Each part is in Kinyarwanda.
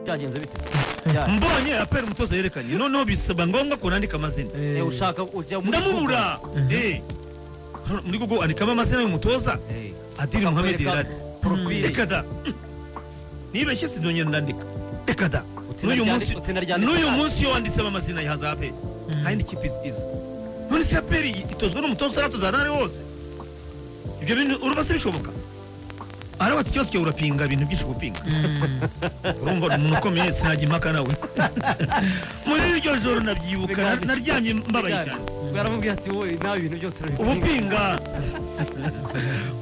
byagenze bite mbonye apera umutoza yerekanye noneho bisaba ngombwa ko nandika amazina ushaka ujya muri ndamubura muri Google andikamo amazina y'umutoza Adili Mohamed Iradi profile ekada nibeshye sinongera ndandika ekada n'uyu munsi yo wanditsemo amazina ya Hazape kandi ikipe izi none se aperi itozwa n'umutoza aratuza nari wose ibyo bintu urubase bishoboka arawa ikibazo cyo urapinga ibintu byinshi gupinga urumva umuntu ukomeye sinajya impaka nawe muri iryo joro nabyibuka naryamye mbabaye cyane baramubwiye ati wowe nawe ibintu byose ubupinga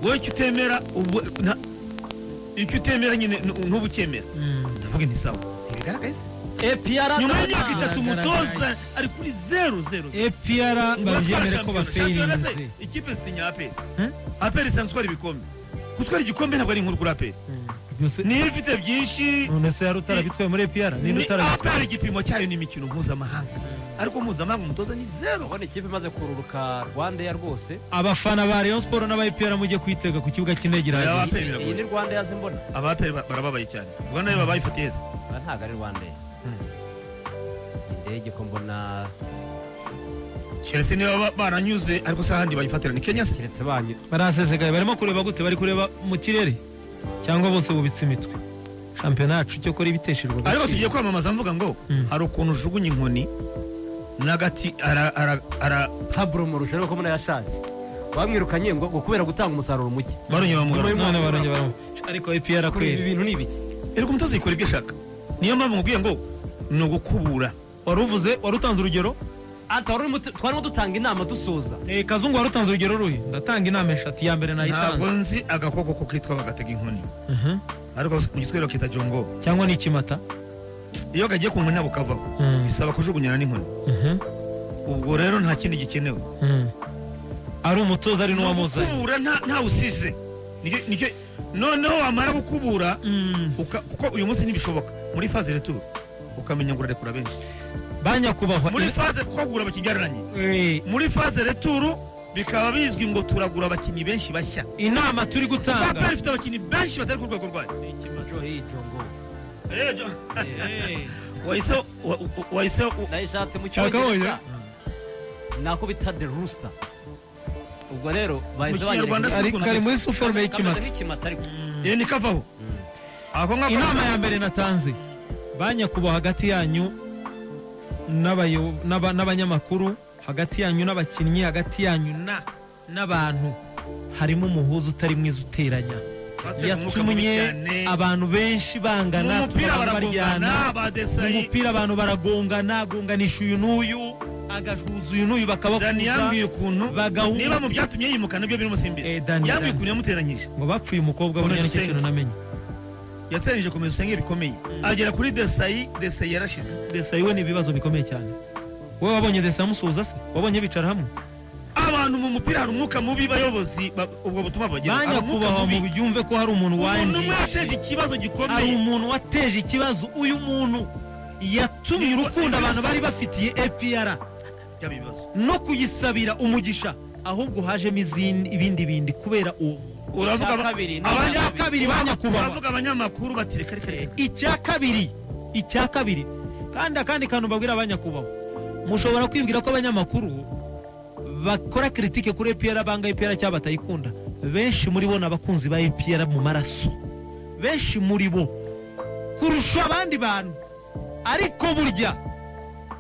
wowe cyutemera icyo utemera nyine ntubukemera ndavuga nti sawa ibigaragaye APR nyuma y'imyaka 3 umutoza ari kuri 0-0 APR babyemere ko bafeirinze ikipe zitinya aperi isanzwe ari ibikombe kutwara igikombe ntabwo ari inkuru kuri aperi niyo ifite byinshi none se yari utarabitwaye muri APR niba utarabitwaye aperi igipimo cyayo n'imikino mpuzamahanga ariko mpuzamahanga umutoza ni 0 ubona ikipe imaze kururuka Rwanda ya rwose abafana ba Rayon Sport n'aba APR mujye kwitega ku kibuga cy'indege iraje iyi ni Rwanda yaze mbona abaperi barababaye cyane Rwanda yo babayifatiye ntago ari Rwanda indege ko mbona Chelsea niba baranyuze ariko sahandi bayifatira ni Kenya kiretse banyu barasesekaye barimo kureba gute bari kureba mu kirere cyangwa bose bubitse imitwe shampiyona yacu cyo kora ibiteshirwa ariko tugiye kwamamaza mvuga ngo hari ukuntu ujugunya inkoni nagati ara taburo mu rushero ko muna yashaje bamwirukanye ngo kubera gutanga umusaruro muke baronye bamugarura ariko APR kuri ibi bintu nibiki ariko umutoza yikora ibyo shaka niyo mpamvu ngubwiye ngo no gukubura waruvuze warutanze urugero twarimo dutanga inama dusoza Kazungu warutanze urugero ruhi ndatanga inama eshatu ya mbere nayitanze ntabwo nzi agakoko ko kitwa bagatega inkoni ariko mu giswero kita jongo cyangwa ni kimata iyo gagiye ku nkoni bukavaho bisaba kujugunyana n'inkoni ubwo rero nta kindi gikenewe ari umutoza ari n'uwamuzanye kubura nta usize nicyo noneho wamara gukubura kuko uyu munsi ntibishoboka muri phase retour ukamenya ngo urarekura benshi banyakubahwa muri phase kwagura abakinyaranye muri phase retour bikaba bizwi ngo turagura abakinyi benshi bashya inama turi gutanga Papa ifite abakinyi benshi batari ku rwego rwayo ikimajo hicho ngo wahise nayishatse mu cyongereza nako bita the rooster ubwo rero bahise ari muri suforme y'ikimata ni kavaho inama ya mbere natanze banyakubahwa hagati yanyu n'abanyamakuru hagati yanyu n'abakinnyi hagati yanyu n'abantu harimo umuhuza utari mwiza uteranya yatumye abantu benshi bangana umupira abantu baragongana gonganisha uyu n'uyu agahuza uyu n'uyu bakabakuza niba mu byatumye yimuka nabyo biri musimbira yambwiye ukuntu yamuteranyije ngo bapfuye umukobwa burya nicyo kintu namenye yateranyije komeza usenge bikomeye agera kuri Desayi yarashize Desayi we ni ibibazo bikomeye cyane wowe wabonye Desayi amusuhuza se wabonye bicara hamwe abantu mu mupira hari umwuka mubi bayobozi ubwo butuma bagira banyakubahwa mu byumve ko hari umuntu wateje ikibazo gikomeye hari umuntu wateje ikibazo uyu muntu yatumye urukundo abantu bari bafitiye APR no kuyisabira umugisha ahubwo hajemo ibindi kubera uravuga abanyakabiri banyakubahwa uravuga abanyamakuru batireka icya kabiri kandi akandi kantu babwira abanyakubahwa mushobora kwibwira ko abanyamakuru bakora critique kuri APR banga APR cyaba batayikunda benshi muri bo nabakunzi ba APR mu maraso benshi muri bo kurusha abandi bantu ariko burya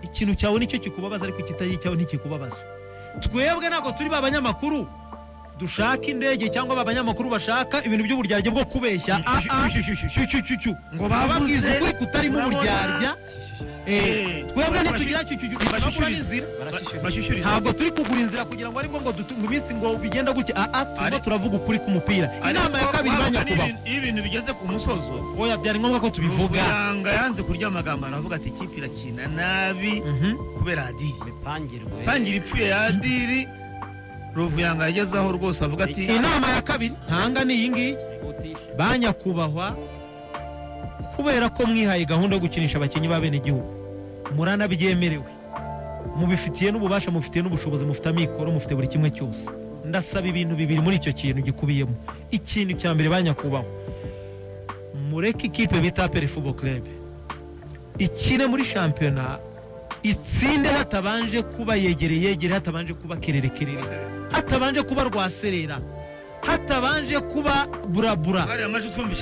ikintu cyawe nicyo kikubabaza ariko kitari cyawe ntikikubabaza twebwe nako turi abanyamakuru dushaka indege cyangwa abanyamakuru bashaka ibintu by'uburyarya bwo kubeshya ngo bababwize ukuri kutarimo uburyarya twebwe ntitugira ntabwo turi kugura inzira kugira ngo aribwo ngo dutunge iminsi ngo bigenda gutya turimo turavuga ukuri k'umupira inama ya kabiri banyakubahwa iyo ibintu bigeze ku musozo oya byari ngombwa ko tubivuga yanga yanze kurya amagambo aravuga ati ikipe irakina nabi kubera Adili pangire ipfuye ya Adili Ruvuyanga yagezaho rwose avuga ati inama ya kabiri ntanga ni iyi ngiyi banyakubahwa kubera ko mwihaye gahunda yo gukinisha abakinnyi ba bene igihugu muranabyemerewe mubifitiye n'ububasha mufitiye n'ubushobozi mufite amikoro mufite buri kimwe cyose ndasaba ibintu bibiri muri icyo kintu gikubiyemo ikintu cya mbere banyakubahwa mureke ikipe bita APR Football Club ikine muri shampiyona itsinde hatabanje kuba yegereye hatabanje kuba kerere hatabanje kuba rwaserera hatabanje kuba burabura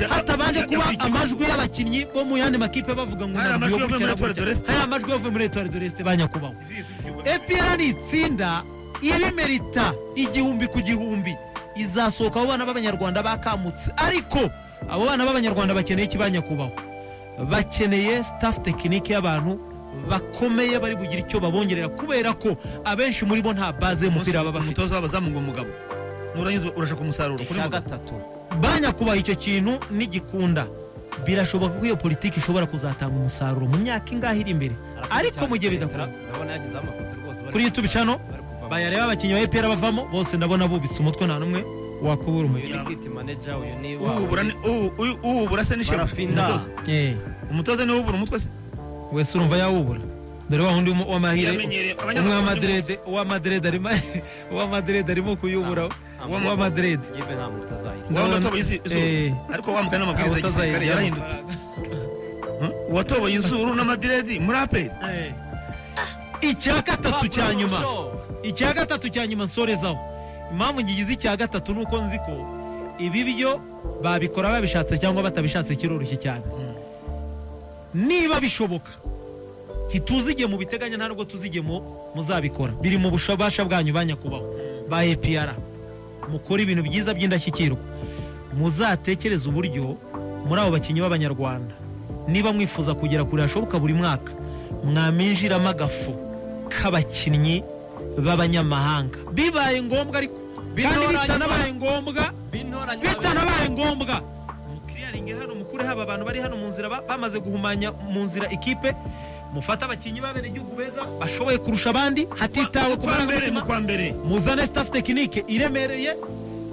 hatabanje kuba amajwi y'abakinnyi bo mu yandi makipe bavuga ngo nabyo gukera aya amajwi yavuye muri Etoile de l'Est banyakubaho EPR ni itsinda irimerita igihumbi ku gihumbi izasohoka abo bana b'abanyarwanda bakamutse ariko abo bana b'abanyarwanda bakeneye ikibanyakubaho bakeneye staff technique y'abantu bakomeye bari bugira icyo babongerera kubera ko abenshi muri bo nta base y'umupira baba bafite umutoza wabazamunga umugabo nurangiza urashaka umusaruro kuri gatatu banyakubaha icyo kintu n'igikunda birashoboka ko iyo politiki ishobora kuzatanga umusaruro mu myaka ingahe iri imbere ariko mu gihe bidakora kuri YouTube channel bayareba abakinnyi ba EPR bavamo bose ndabona bubitse umutwe nta numwe wakubura ubu burasa n'ishyamba umutoza niwe ubura umutwe se wese urumva yawubura dore wa wundi w'amahire uwa Madrid arimo kuyubura uwa Madrid ariko wamugana n'amabwiriza y'igisirikare yarahindutse uwatoboye izuru na Madrid muri APR icya gatatu cya nyuma nsorezaho impamvu ngigize icya gatatu nuko nzi ko ibi byo babikora babishatse cyangwa batabishatse kiroroshye cyane niba bishoboka ntituzige mu biteganya nta nubwo tuzige muzabikora biri mu bushabasha bwanyu banyakubaho ba EPR mukora ibintu byiza by'indashyikirwa muzatekereza uburyo muri abo bakinnyi b'abanyarwanda niba mwifuza kugera kure hashoboka buri mwaka mwaminjiramo agafu k'abakinnyi b'abanyamahanga bibaye ngombwa ariko kandi bitanabaye ngombwa mukiriyaringe hano mukure haba abantu bari hano mu nzira bamaze guhumanya mu nzira ikipe mufata abakinnyi babene igihugu beza bashoboye kurusha abandi hatitawe ku mbere muzane staff technique iremereye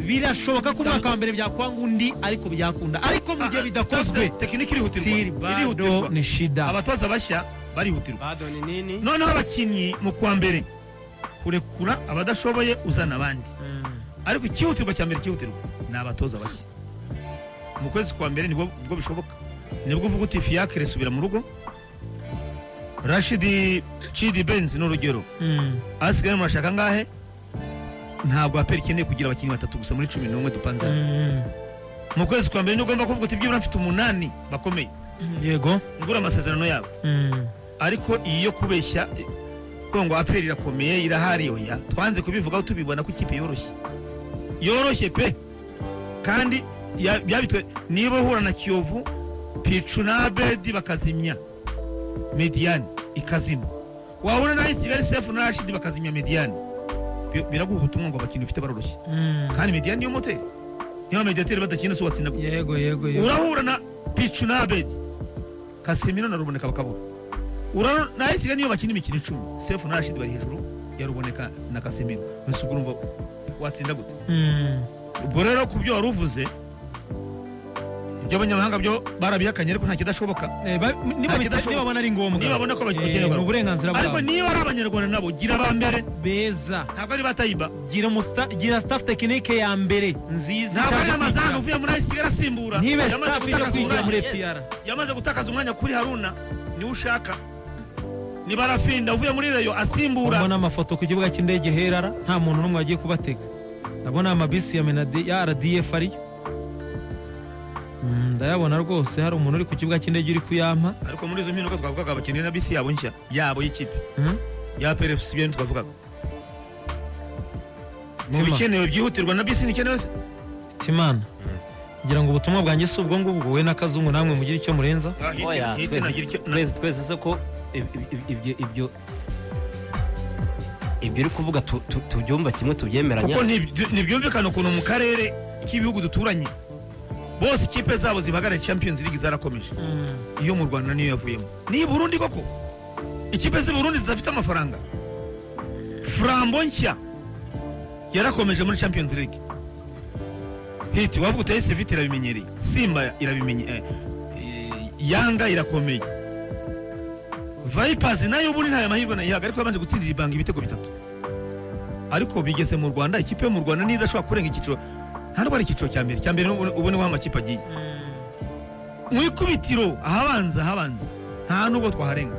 birashoboka ko umwaka wa mbere byakwanga undi ariko byakunda ariko mu gihe bidakozwe tekinike irihutirwa ni shida abatoza bashya barihutirwa noneho abakinnyi mu kwa mbere kurekura abadashoboye uzana abandi ariko ikihutirwa cya mbere cyihutirwa ni abatoza bashya mu kwezi kwa mbere nibwo bishoboka nibwo uvuga uti Fiacre subira mu rugo Rashidi Chidi Benz n'urugero asigaye murashaka ngahe ntabwo APR ikeneye kugira abakinnyi batatu gusa muri 11 dupanze mu kwezi kwa mbere nibwo ugomba kuvuga uti byibura mfite 8 bakomeye yego ngura amasezerano yabo ariko iyo kubeshya ngo APR irakomeye irahari oya twanze kubivugaho tubibona ko ikipe yoroshye pe kandi byabitwe niba uhura na Kiyovu Pichu na Abedi bakazimya Mediane ikazima wabona na Kigali Sefu na Rashidi bakazimya Mediane biraguha ubutumwa ngo abakinnyi ufite baroroshye kandi Mediane niyo moteri niyo mediateur badakina so watsinda yego urahura na Pichu na Abedi Kasimiro na Ruboneka bakabura na Kigali niyo bakina imikino 10 Sefu na Rashidi bari hejuru ya Ruboneka na Kasimiro mbese urumva watsinda gute ubwo rero kubyo waruvuze by'abanyamahanga byo barabihakanye ariko nta kidashoboka niba babona ari ngombwa niba babona ko bakeneye uburenganzira bwabo ariko niba ari abanyarwanda nabo gira abambere beza ntabwo ari batayiba gira staff technique ya mbere nziza ntabwo ari amazana uvuye muri Kigali asimbura niba staff yo kwigira muri EPR yamaze gutakaza umwanya kuri Haruna niwe ushaka ni Barafinda uvuye muri Rayo asimbura ubona amafoto ku kibuga cy'indege Herara nta muntu n'umwe agiye kubatega ndabona amabisi ya Menade ya RDF ari ndayabona rwose hari umuntu uri ku kibuga cy'indege uri kuyampa ariko muri izo mpinduka twavugaga abakeneye na bisi yabo nshya yabo y'ikipe ya PRFC byo twavugaga mu bikenewe byihutirwa na bisi nikenewe se Timana ngira ngo ubutumwa bwanjye si ubwo ngubwo we n'akazungu namwe mugira icyo murenza oya twese se ko ibyo uri kuvuga tubyumva kimwe tubyemeranya kuko ntibyumvikana ukuntu mu karere k'ibihugu duturanye bose ikipe zabo zibagarira Champions League zarakomeje iyo mu Rwanda niyo yavuyemo ni Burundi koko ikipe z'i Burundi zidafite amafaranga Frambo nshya yarakomeje muri Champions League hiti wavuga utaye Sevilla irabimenyereye Simba irabimenye Yanga irakomeye Vipers nayo ubu nta mahirwe na yaga ariko yabanje gutsindira ibanga ibitego bitatu ariko bigeze mu Rwanda ikipe yo mu Rwanda niba idashobora kurenga ikiciro nta n'ubwo ari ikiciro cya mbere ubu niho amakipe agiye mu ikubitiro ahabanza nta nubwo twaharenga